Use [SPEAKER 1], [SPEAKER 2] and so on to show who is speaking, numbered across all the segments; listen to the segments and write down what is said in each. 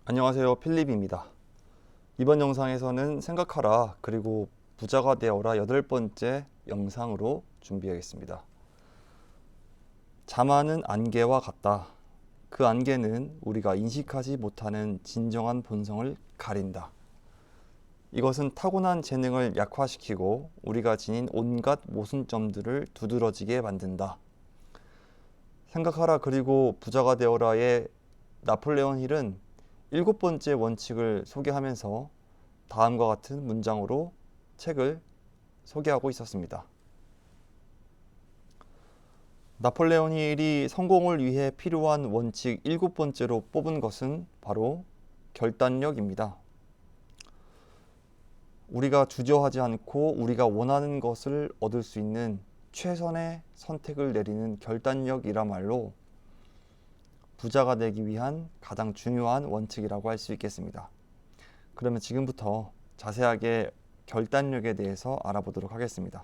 [SPEAKER 1] 안녕하세요, 필립입니다. 이번 영상에서는 생각하라 그리고 부자가 되어라 8번째 영상으로 준비하겠습니다. 자만은 안개와 같다. 그 안개는 우리가 인식하지 못하는 진정한 본성을 가린다. 이것은 타고난 재능을 약화시키고 우리가 지닌 온갖 모순점들을 두드러지게 만든다. 생각하라 그리고 부자가 되어라의 나폴레온 힐은 7번째 원칙을 소개하면서 다음과 같은 문장으로 책을 소개하고 있었습니다. 나폴레온 힐이 성공을 위해 필요한 원칙 7번째로 뽑은 것은 바로 결단력입니다. 우리가 주저하지 않고 우리가 원하는 것을 얻을 수 있는 최선의 선택을 내리는 결단력이라말로 부자가 되기 위한 가장 중요한 원칙이라고 할 수 있겠습니다. 그러면 지금부터 자세하게 결단력에 대해서 알아보도록 하겠습니다.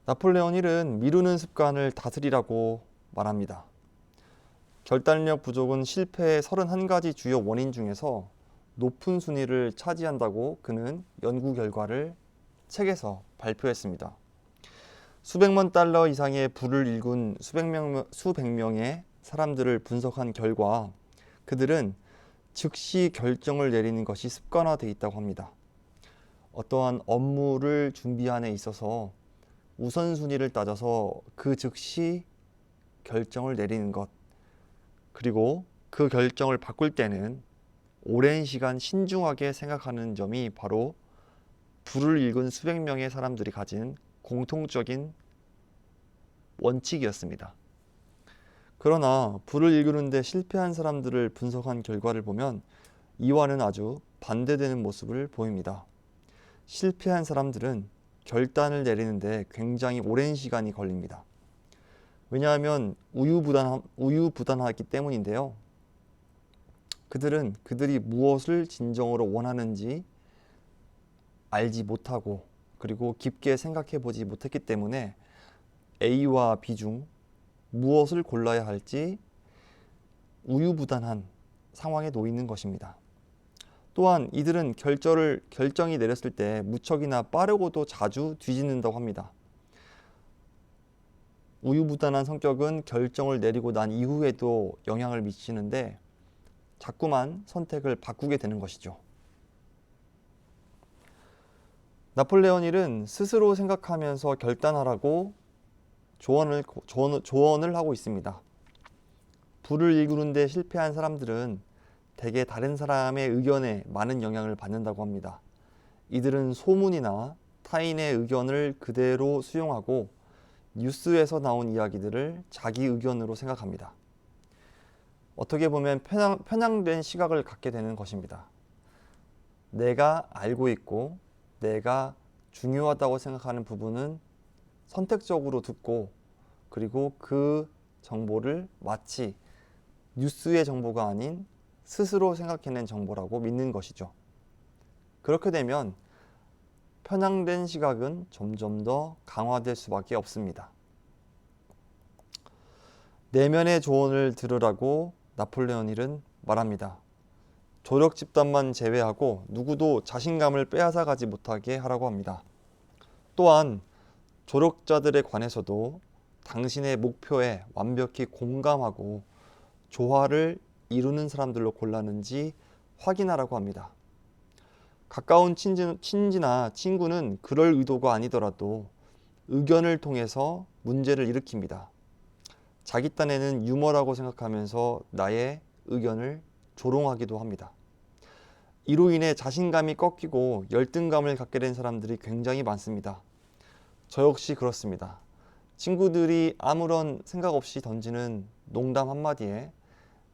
[SPEAKER 1] 나폴레온 힐은 미루는 습관을 다스리라고 말합니다. 결단력 부족은 실패의 31가지 주요 원인 중에서 높은 순위를 차지한다고 그는 연구 결과를 책에서 발표했습니다. 수백만 달러 이상의 부를 일군 수백 명의 사람들을 분석한 결과 그들은 즉시 결정을 내리는 것이 습관화되어 있다고 합니다. 어떠한 업무를 준비하는 데 있어서 우선순위를 따져서 그 즉시 결정을 내리는 것, 그리고 그 결정을 바꿀 때는 오랜 시간 신중하게 생각하는 점이 바로 부를 일군 수백 명의 사람들이 가진 공통적인 원칙이었습니다. 그러나 부를 일구는데 실패한 사람들을 분석한 결과를 보면 이와는 아주 반대되는 모습을 보입니다. 실패한 사람들은 결단을 내리는데 굉장히 오랜 시간이 걸립니다. 왜냐하면 우유부단하기 때문인데요. 그들은 그들이 무엇을 진정으로 원하는지 알지 못하고 그리고 깊게 생각해 보지 못했기 때문에 A와 B 중 무엇을 골라야 할지 우유부단한 상황에 놓이는 것입니다. 또한 이들은 결정이 내렸을 때 무척이나 빠르고도 자주 뒤집는다고 합니다. 우유부단한 성격은 결정을 내리고 난 이후에도 영향을 미치는데 자꾸만 선택을 바꾸게 되는 것이죠. 나폴레온 힐은 스스로 생각하면서 결단하라고 조언을 하고 있습니다. 부를 일구는데 실패한 사람들은 대개 다른 사람의 의견에 많은 영향을 받는다고 합니다. 이들은 소문이나 타인의 의견을 그대로 수용하고 뉴스에서 나온 이야기들을 자기 의견으로 생각합니다. 어떻게 보면 편향된 시각을 갖게 되는 것입니다. 내가 알고 있고 내가 중요하다고 생각하는 부분은 선택적으로 듣고 그리고 그 정보를 마치 뉴스의 정보가 아닌 스스로 생각해낸 정보라고 믿는 것이죠. 그렇게 되면 편향된 시각은 점점 더 강화될 수밖에 없습니다. 내면의 조언을 들으라고 나폴레온 힐은 말합니다. 조력 집단만 제외하고 누구도 자신감을 빼앗아가지 못하게 하라고 합니다. 또한 조력자들에 관해서도 당신의 목표에 완벽히 공감하고 조화를 이루는 사람들로 골랐는지 확인하라고 합니다. 가까운 친지나 친구는 그럴 의도가 아니더라도 의견을 통해서 문제를 일으킵니다. 자기 딴에는 유머라고 생각하면서 나의 의견을 조롱하기도 합니다. 이로 인해 자신감이 꺾이고 열등감을 갖게 된 사람들이 굉장히 많습니다. 저 역시 그렇습니다. 친구들이 아무런 생각 없이 던지는 농담 한마디에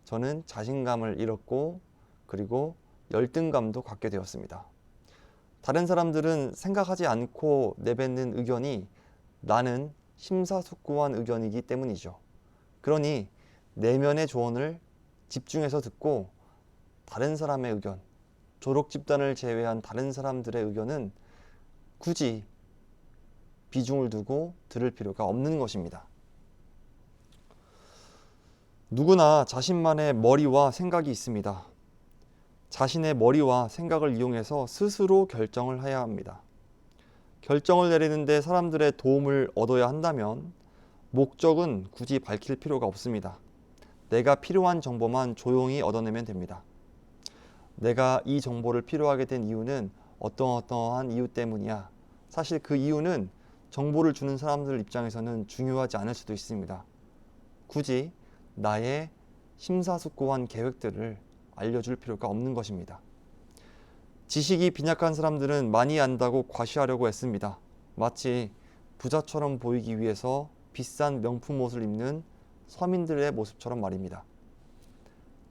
[SPEAKER 1] 저는 자신감을 잃었고 그리고 열등감도 갖게 되었습니다. 다른 사람들은 생각하지 않고 내뱉는 의견이 나는 심사숙고한 의견이기 때문이죠. 그러니 내면의 조언을 집중해서 듣고 다른 사람의 의견, 조력 집단을 제외한 다른 사람들의 의견은 굳이 비중을 두고 들을 필요가 없는 것입니다. 누구나 자신만의 머리와 생각이 있습니다. 자신의 머리와 생각을 이용해서 스스로 결정을 해야 합니다. 결정을 내리는데 사람들의 도움을 얻어야 한다면 목적은 굳이 밝힐 필요가 없습니다. 내가 필요한 정보만 조용히 얻어내면 됩니다. 내가 이 정보를 필요하게 된 이유는 어떠한 이유 때문이야. 사실 그 이유는 정보를 주는 사람들 입장에서는 중요하지 않을 수도 있습니다. 굳이 나의 심사숙고한 계획들을 알려줄 필요가 없는 것입니다. 지식이 빈약한 사람들은 많이 안다고 과시하려고 했습니다. 마치 부자처럼 보이기 위해서 비싼 명품 옷을 입는 서민들의 모습처럼 말입니다.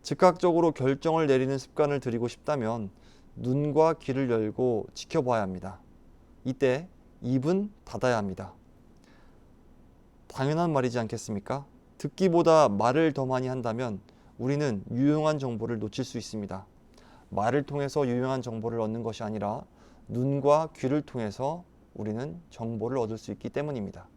[SPEAKER 1] 즉각적으로 결정을 내리는 습관을 들이고 싶다면 눈과 귀를 열고 지켜봐야 합니다. 이때 입은 닫아야 합니다. 당연한 말이지 않겠습니까? 듣기보다 말을 더 많이 한다면 우리는 유용한 정보를 놓칠 수 있습니다. 말을 통해서 유용한 정보를 얻는 것이 아니라 눈과 귀를 통해서 우리는 정보를 얻을 수 있기 때문입니다.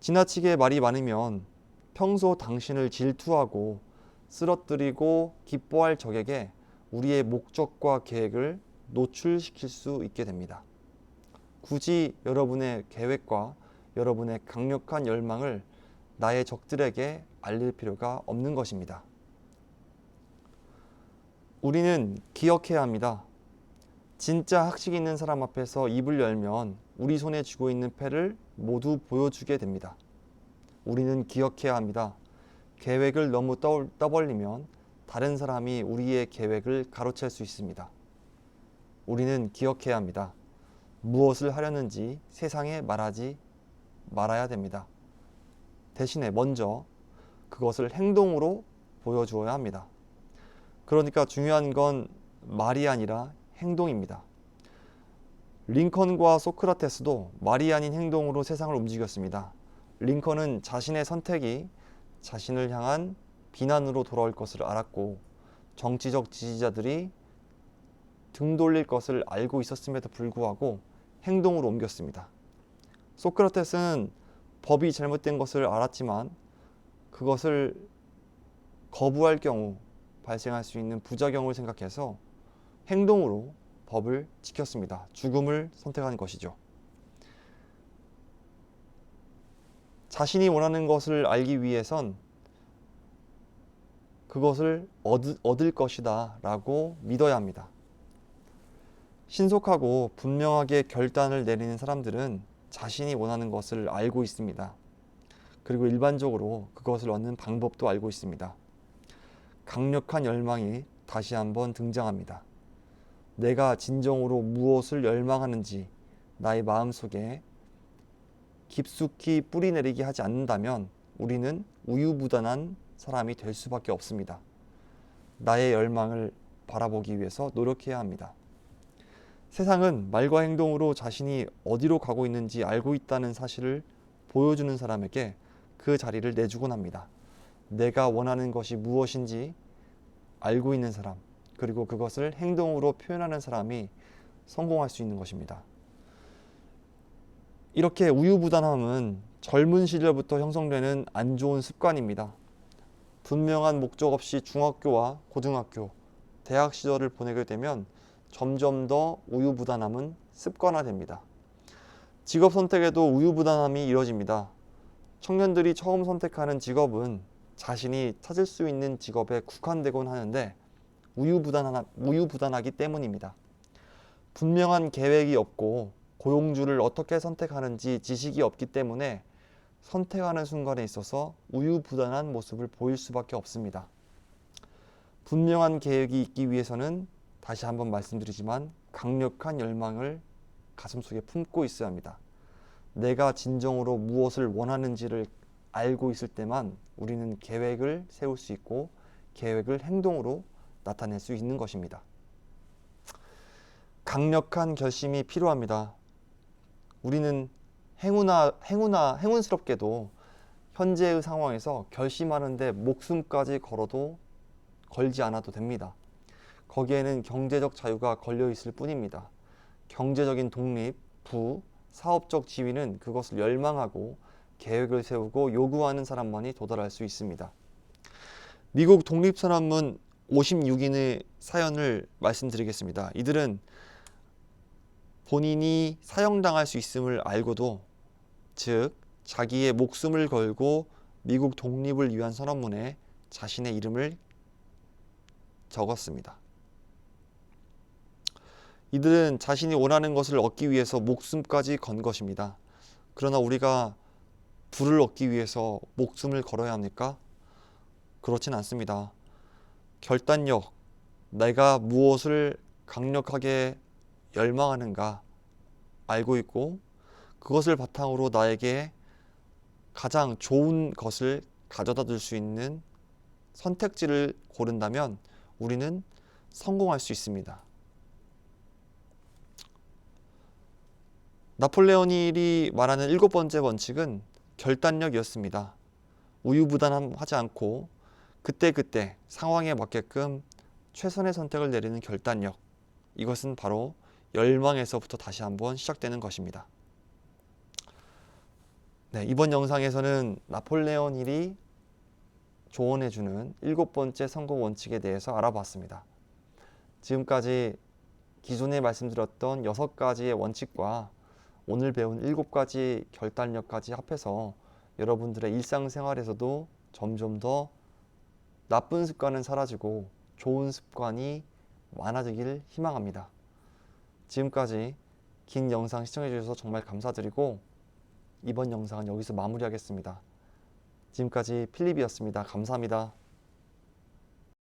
[SPEAKER 1] 지나치게 말이 많으면 평소 당신을 질투하고 쓰러뜨리고 기뻐할 적에게 우리의 목적과 계획을 노출시킬 수 있게 됩니다. 굳이 여러분의 계획과 여러분의 강력한 열망을 나의 적들에게 알릴 필요가 없는 것입니다. 우리는 기억해야 합니다. 진짜 학식 있는 사람 앞에서 입을 열면 우리 손에 쥐고 있는 패를 모두 보여주게 됩니다. 우리는 기억해야 합니다. 계획을 너무 떠벌리면 다른 사람이 우리의 계획을 가로챌 수 있습니다. 우리는 기억해야 합니다. 무엇을 하려는지 세상에 말하지 말아야 됩니다. 대신에 먼저 그것을 행동으로 보여주어야 합니다. 그러니까 중요한 건 말이 아니라 행동입니다. 링컨과 소크라테스도 말이 아닌 행동으로 세상을 움직였습니다. 링컨은 자신의 선택이 자신을 향한 비난으로 돌아올 것을 알았고 정치적 지지자들이 등 돌릴 것을 알고 있었음에도 불구하고 행동으로 옮겼습니다. 소크라테스는 법이 잘못된 것을 알았지만 그것을 거부할 경우 발생할 수 있는 부작용을 생각해서 행동으로 법을 지켰습니다. 죽음을 선택한 것이죠. 자신이 원하는 것을 알기 위해선 그것을 얻을 것이다 라고 믿어야 합니다. 신속하고 분명하게 결단을 내리는 사람들은 자신이 원하는 것을 알고 있습니다. 그리고 일반적으로 그것을 얻는 방법도 알고 있습니다. 강력한 열망이 다시 한번 등장합니다. 내가 진정으로 무엇을 열망하는지 나의 마음속에 깊숙이 뿌리내리게 하지 않는다면 우리는 우유부단한 사람이 될 수밖에 없습니다. 나의 열망을 바라보기 위해서 노력해야 합니다. 세상은 말과 행동으로 자신이 어디로 가고 있는지 알고 있다는 사실을 보여주는 사람에게 그 자리를 내주곤 합니다. 내가 원하는 것이 무엇인지 알고 있는 사람, 그리고 그것을 행동으로 표현하는 사람이 성공할 수 있는 것입니다. 이렇게 우유부단함은 젊은 시절부터 형성되는 안 좋은 습관입니다. 분명한 목적 없이 중학교와 고등학교, 대학 시절을 보내게 되면 점점 더 우유부단함은 습관화됩니다. 직업 선택에도 우유부단함이 이뤄집니다. 청년들이 처음 선택하는 직업은 자신이 찾을 수 있는 직업에 국한되곤 하는데 우유부단하기 때문입니다. 분명한 계획이 없고 고용주를 어떻게 선택하는지 지식이 없기 때문에 선택하는 순간에 있어서 우유부단한 모습을 보일 수밖에 없습니다. 분명한 계획이 있기 위해서는 다시 한번 말씀드리지만 강력한 열망을 가슴속에 품고 있어야 합니다. 내가 진정으로 무엇을 원하는지를 알고 있을 때만 우리는 계획을 세울 수 있고 계획을 행동으로 나타낼 수 있는 것입니다. 강력한 결심이 필요합니다. 우리는 행운스럽게도 현재의 상황에서 결심하는데 목숨까지 걸지 않아도 됩니다. 거기에는 경제적 자유가 걸려 있을 뿐입니다. 경제적인 독립, 사업적 지위는 그것을 열망하고 계획을 세우고 요구하는 사람만이 도달할 수 있습니다. 미국 독립선언문 56인의 사연을 말씀드리겠습니다. 이들은 본인이 사형당할 수 있음을 알고도, 즉 자기의 목숨을 걸고 미국 독립을 위한 선언문에 자신의 이름을 적었습니다. 이들은 자신이 원하는 것을 얻기 위해서 목숨까지 건 것입니다. 그러나 우리가 부를 얻기 위해서 목숨을 걸어야 합니까? 그렇진 않습니다. 결단력, 내가 무엇을 강력하게 열망하는가 알고 있고, 그것을 바탕으로 나에게 가장 좋은 것을 가져다 줄 수 있는 선택지를 고른다면 우리는 성공할 수 있습니다. 나폴레옹 힐이 말하는 7번째 원칙은 결단력이었습니다. 우유부단하지 않고 그때그때 상황에 맞게끔 최선의 선택을 내리는 결단력, 이것은 바로 열망에서부터 다시 한번 시작되는 것입니다. 네, 이번 영상에서는 나폴레옹 힐이 조언해주는 7번째 성공 원칙에 대해서 알아봤습니다. 지금까지 기존에 말씀드렸던 6가지의 원칙과 오늘 배운 7가지 결단력까지 합해서 여러분들의 일상생활에서도 점점 더 나쁜 습관은 사라지고 좋은 습관이 많아지길 희망합니다. 지금까지 긴 영상 시청해 주셔서 정말 감사드리고 이번 영상은 여기서 마무리하겠습니다. 지금까지 필립이었습니다. 감사합니다.